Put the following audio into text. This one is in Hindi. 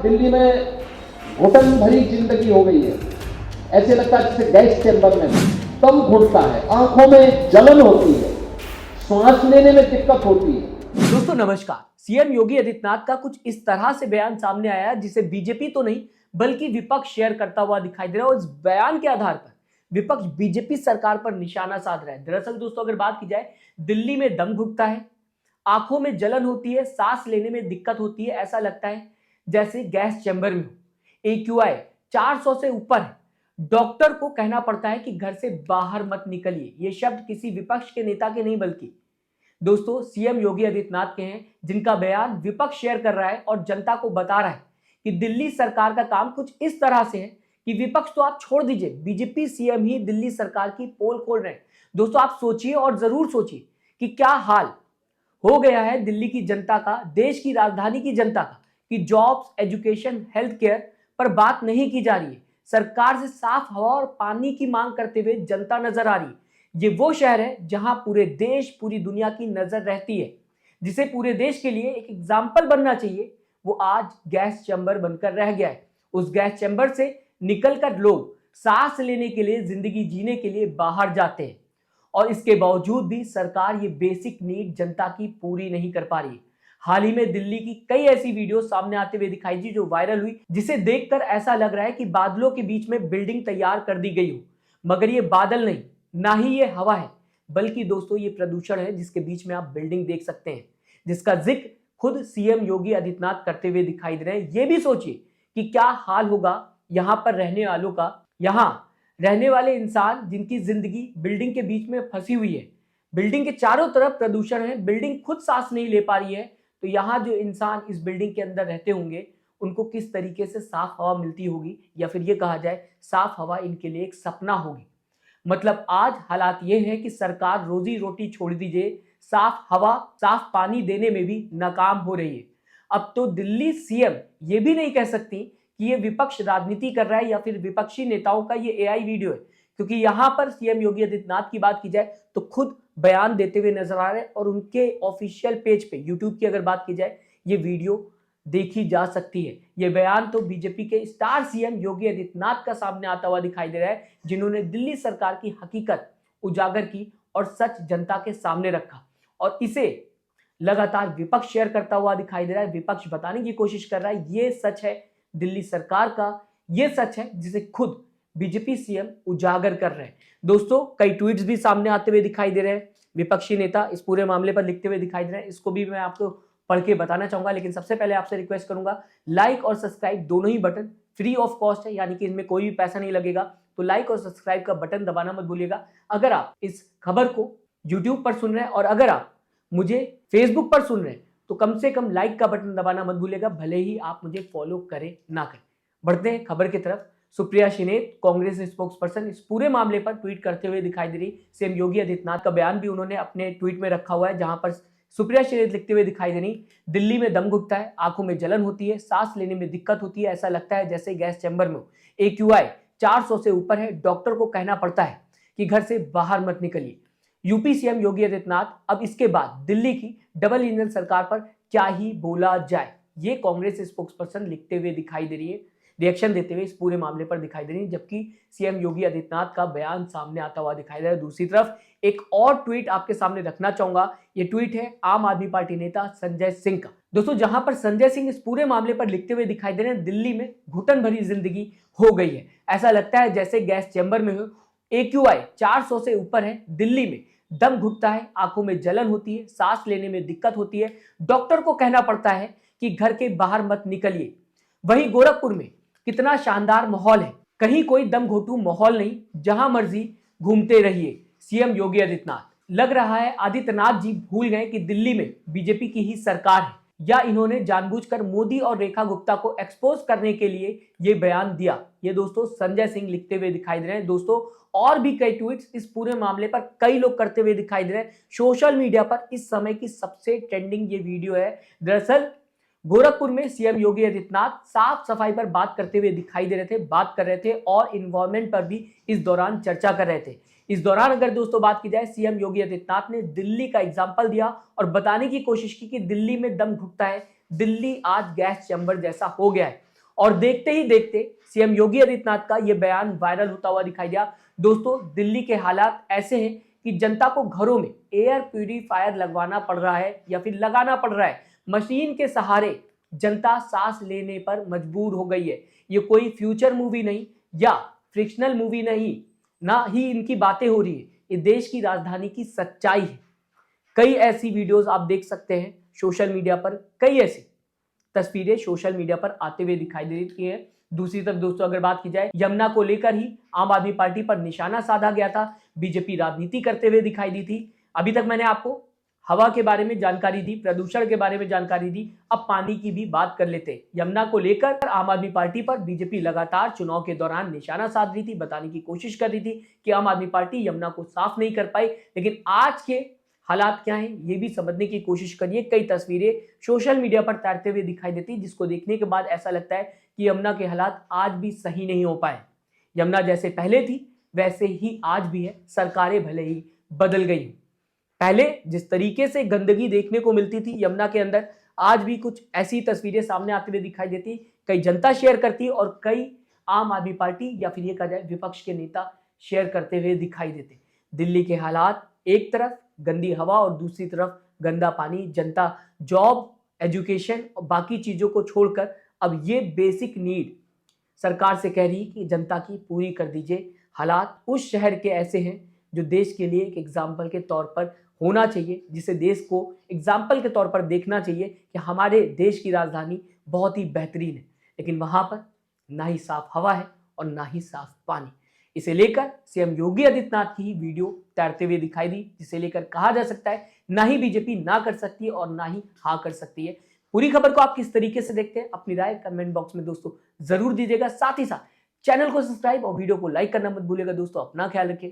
दिल्ली में घुटन भरी जिंदगी हो गई है। ऐसे लगता है जैसे गैस चैम्बर में दम घुटता है, आंखों में जलन होती है, सांस लेने में दिक्कत होती है। दोस्तों नमस्कार। सीएम योगी आदित्यनाथ का कुछ इस तरह से बयान सामने आया जिसे बीजेपी तो नहीं बल्कि विपक्ष शेयर करता हुआ दिखाई दे रहा है और इस बयान के आधार पर विपक्ष बीजेपी सरकार पर निशाना साध रहा है। दरअसल दोस्तों अगर बात की जाए, दिल्ली में दम घुटता है, आंखों में जलन होती है, सांस लेने में दिक्कत होती है, ऐसा लगता है जैसे गैस चैम्बर में हो। AQI 400 से ऊपर है, डॉक्टर को कहना पड़ता है कि घर से बाहर मत निकलिए। ये शब्द किसी विपक्ष के नेता के नहीं बल्कि दोस्तों सीएम योगी आदित्यनाथ के हैं, जिनका बयान विपक्ष शेयर कर रहा है और जनता को बता रहा है कि दिल्ली सरकार का काम कुछ इस तरह से है कि विपक्ष तो आप छोड़ दीजिए, बीजेपी सीएम ही दिल्ली सरकार की पोल खोल रहे हैं। दोस्तों आप सोचिए और जरूर सोचिए कि क्या हाल हो गया है दिल्ली की जनता का, देश की राजधानी की जनता का, कि जॉब्स, एजुकेशन, हेल्थ केयर पर बात नहीं की जा रही है। सरकार से साफ हवा और पानी की मांग करते हुए जनता नजर आ रही है। ये वो शहर है जहां पूरे देश, पूरी दुनिया की नजर रहती है, जिसे पूरे देश के लिए एक एग्जाम्पल बनना चाहिए, वो आज गैस चैम्बर बनकर रह गया है। उस गैस चैम्बर से निकलकर लोग सांस लेने के लिए, जिंदगी जीने के लिए बाहर जाते हैं और इसके बावजूद भी सरकार ये बेसिक नीड जनता की पूरी नहीं कर पा रही है। हाल ही में दिल्ली की कई ऐसी वीडियो सामने आते हुए दिखाई दी जो वायरल हुई, जिसे देखकर ऐसा लग रहा है कि बादलों के बीच में बिल्डिंग तैयार कर दी गई हो, मगर ये बादल नहीं, ना ही ये हवा है, बल्कि दोस्तों ये प्रदूषण है जिसके बीच में आप बिल्डिंग देख सकते हैं, जिसका जिक्र खुद सीएम योगी आदित्यनाथ करते हुए दिखाई दे रहे हैं। ये भी सोचिए कि क्या हाल होगा यहां पर रहने वालों का, यहां रहने वाले इंसान जिनकी जिंदगी बिल्डिंग के बीच में फंसी हुई है, बिल्डिंग के चारों तरफ प्रदूषण है, बिल्डिंग खुद सांस नहीं ले पा रही है, तो यहाँ जो इंसान इस बिल्डिंग के अंदर रहते होंगे उनको किस तरीके से साफ हवा मिलती होगी, या फिर ये कहा जाए साफ हवा इनके लिए एक सपना होगी। मतलब आज हालात ये है कि सरकार रोजी रोटी छोड़ दीजिए, साफ हवा, साफ पानी देने में भी नाकाम हो रही है। अब तो दिल्ली सीएम ये भी नहीं कह सकती कि ये विपक्ष राजनीति कर रहा है या फिर विपक्षी नेताओं का ये AI वीडियो है, क्योंकि यहां पर सीएम योगी आदित्यनाथ की बात की जाए तो खुद बयान देते हुए नजर आ रहे हैं और उनके ऑफिशियल पेज पे, यूट्यूब की अगर बात की जाए, ये वीडियो देखी जा सकती है। यह बयान तो बीजेपी के स्टार सीएम योगी आदित्यनाथ का सामने आता हुआ दिखाई दे रहा है, जिन्होंने दिल्ली सरकार की हकीकत उजागर की और सच जनता के सामने रखा, और इसे लगातार विपक्ष शेयर करता हुआ दिखाई दे रहा है। विपक्ष बताने की कोशिश कर रहा है ये सच है दिल्ली सरकार का, ये सच है जिसे खुद बीजेपी सीएम उजागर कर रहे हैं। दोस्तों कई ट्वीट्स भी सामने आते हुए दिखाई दे रहे हैं, विपक्षी नेता इस पूरे मामले पर लिखते हुए दिखाई दे रहे हैं, इसको भी मैं आपको पढ़ के बताना चाहूंगा। लेकिन सबसे पहले आपसे रिक्वेस्ट करूंगा, लाइक और सब्सक्राइब दोनों ही बटन फ्री ऑफ कॉस्ट है, यानी कि इनमें कोई भी पैसा नहीं लगेगा, तो लाइक और सब्सक्राइब का बटन दबाना मत भूलिएगा। अगर आप इस खबर को यूट्यूब पर सुन रहे हैं और अगर आप मुझे फेसबुक पर सुन रहे हैं तो कम से कम लाइक का बटन दबाना मत भूलिएगा, भले ही आप मुझे फॉलो करें ना करें। बढ़ते हैं खबर की तरफ। सुप्रिया श्रीनेत, कांग्रेस स्पोक्सपर्सन, इस पूरे मामले पर ट्वीट करते हुए दिखाई दे रही। सीएम योगी आदित्यनाथ का बयान भी उन्होंने अपने ट्वीट में रखा हुआ है, जहां पर सुप्रिया श्रीनेत लिखते हुए दिखाई दे रही, दिल्ली में दम घुटता है, आंखों में जलन होती है, सांस लेने में दिक्कत होती है, ऐसा लगता है जैसे गैस चैम्बर में हो। AQI 400 से ऊपर है, डॉक्टर को कहना पड़ता है कि घर से बाहर मत निकलिए। यूपी सीएम योगी आदित्यनाथ, अब इसके बाद दिल्ली की डबल इंजन सरकार पर क्या ही बोला जाए, ये कांग्रेस स्पोक्सपर्सन लिखते हुए दिखाई दे रही है, रिएक्शन देते हुए इस पूरे मामले पर दिखाई दे रही है, जबकि सीएम योगी आदित्यनाथ का बयान सामने आता हुआ दिखाई दे रहा है। दूसरी तरफ एक और ट्वीट आपके सामने रखना चाहूंगा, ये ट्वीट है आम आदमी पार्टी नेता संजय सिंह का। दोस्तों जहां पर संजय सिंह इस पूरे मामले पर लिखते हुए दिखाई दे रहे हैं, दिल्ली में घुटन भरी जिंदगी हो गई है, ऐसा लगता है जैसे गैस चैम्बर में हो। AQI 400 से ऊपर है, दिल्ली में दम घुटता है, आंखों में जलन होती है, सांस लेने में दिक्कत होती है, डॉक्टर को कहना पड़ता है कि घर के बाहर मत निकलिए। वहीं गोरखपुर में कितना शानदार माहौल है, कहीं कोई दम घोटू माहौल नहीं, जहां मर्जी घूमते रहिए। सीएम योगी आदित्यनाथ, लग रहा है आदित्यनाथ जी भूल गए कि दिल्ली में बीजेपी की ही सरकार है, या इन्होंने जानबूझकर मोदी और रेखा गुप्ता को एक्सपोज करने के लिए ये बयान दिया। ये दोस्तों संजय सिंह लिखते हुए दिखाई दे रहे हैं। दोस्तों और भी कई ट्वीट्स इस पूरे मामले पर कई लोग करते हुए दिखाई दे रहे हैं। सोशल मीडिया पर इस समय की सबसे ट्रेंडिंग ये वीडियो है। दरअसल गोरखपुर में सीएम योगी आदित्यनाथ साफ सफाई पर बात करते हुए दिखाई दे रहे थे, बात कर रहे थे और इन्वायरमेंट पर भी इस दौरान चर्चा कर रहे थे। इस दौरान अगर दोस्तों बात की जाए, सीएम योगी आदित्यनाथ ने दिल्ली का एग्जाम्पल दिया और बताने की कोशिश की कि दिल्ली में दम घुटता है, दिल्ली आज गैस चैम्बर जैसा हो गया है। और देखते ही देखते सीएम योगी आदित्यनाथ का यह बयान वायरल होता हुआ दिखाई दिया। दोस्तों, दिल्ली के हालात ऐसे हैं कि जनता को घरों में एयर प्यूरिफायर लगवाना पड़ रहा है या फिर लगाना पड़ रहा है। मशीन के सहारे जनता सांस लेने पर मजबूर हो गई है। ये कोई फ्यूचर मूवी नहीं या फ्रिक्शनल मूवी नहीं, ना ही इनकी बातें हो रही है, ये देश की राजधानी की सच्चाई है। कई ऐसी वीडियोस आप देख सकते हैं सोशल मीडिया पर, कई ऐसी तस्वीरें सोशल मीडिया पर आते हुए दिखाई दे रही है। दूसरी तरफ दोस्तों, अगर बात की जाए यमुना को लेकर ही आम आदमी पार्टी पर निशाना साधा गया था, बीजेपी राजनीति करते हुए दिखाई दी थी। अभी तक मैंने आपको हवा के बारे में जानकारी दी, प्रदूषण के बारे में जानकारी दी, अब पानी की भी बात कर लेते हैं। यमुना को लेकर आम आदमी पार्टी पर बीजेपी लगातार चुनाव के दौरान निशाना साध रही थी, बताने की कोशिश कर रही थी कि आम आदमी पार्टी यमुना को साफ नहीं कर पाई। लेकिन आज के हालात क्या हैं ये भी समझने की कोशिश करिए। कई तस्वीरें सोशल मीडिया पर तैरते हुए दिखाई देती, जिसको देखने के बाद ऐसा लगता है कि यमुना के हालात आज भी सही नहीं हो पाए। यमुना जैसे पहले थी वैसे ही आज भी है, सरकारें भले ही बदल गई। पहले जिस तरीके से गंदगी देखने को मिलती थी यमुना के अंदर, आज भी कुछ ऐसी तस्वीरें सामने आते हुए दिखाई देती। कई जनता शेयर करती और कई आम आदमी पार्टी या फिर ये कहा जाए विपक्ष के नेता शेयर करते हुए दिखाई देते। दिल्ली के हालात, एक तरफ गंदी हवा और दूसरी तरफ गंदा पानी, जनता जॉब, एजुकेशन और बाकी चीजों को छोड़कर अब ये बेसिक नीड सरकार से कह रही कि जनता की पूरी कर दीजिए। हालात उस शहर के ऐसे हैं जो देश के लिए एक एग्जाम्पल के तौर पर होना चाहिए, जिसे देश को एग्जाम्पल के तौर पर देखना चाहिए कि हमारे देश की राजधानी बहुत ही बेहतरीन है, लेकिन वहां पर ना ही साफ हवा है और ना ही साफ पानी। इसे लेकर सीएम योगी आदित्यनाथ की ही वीडियो तैरते हुए दिखाई दी, जिसे लेकर कहा जा सकता है ना ही बीजेपी ना कर सकती है और ना ही हाँ कर सकती है। पूरी खबर को आप किस तरीके से देखते हैं, अपनी राय कमेंट बॉक्स में दोस्तों जरूर दीजिएगा। साथ ही साथ चैनल को सब्सक्राइब और वीडियो को लाइक करना मत भूलिएगा। दोस्तों, अपना ख्याल रखिएगा।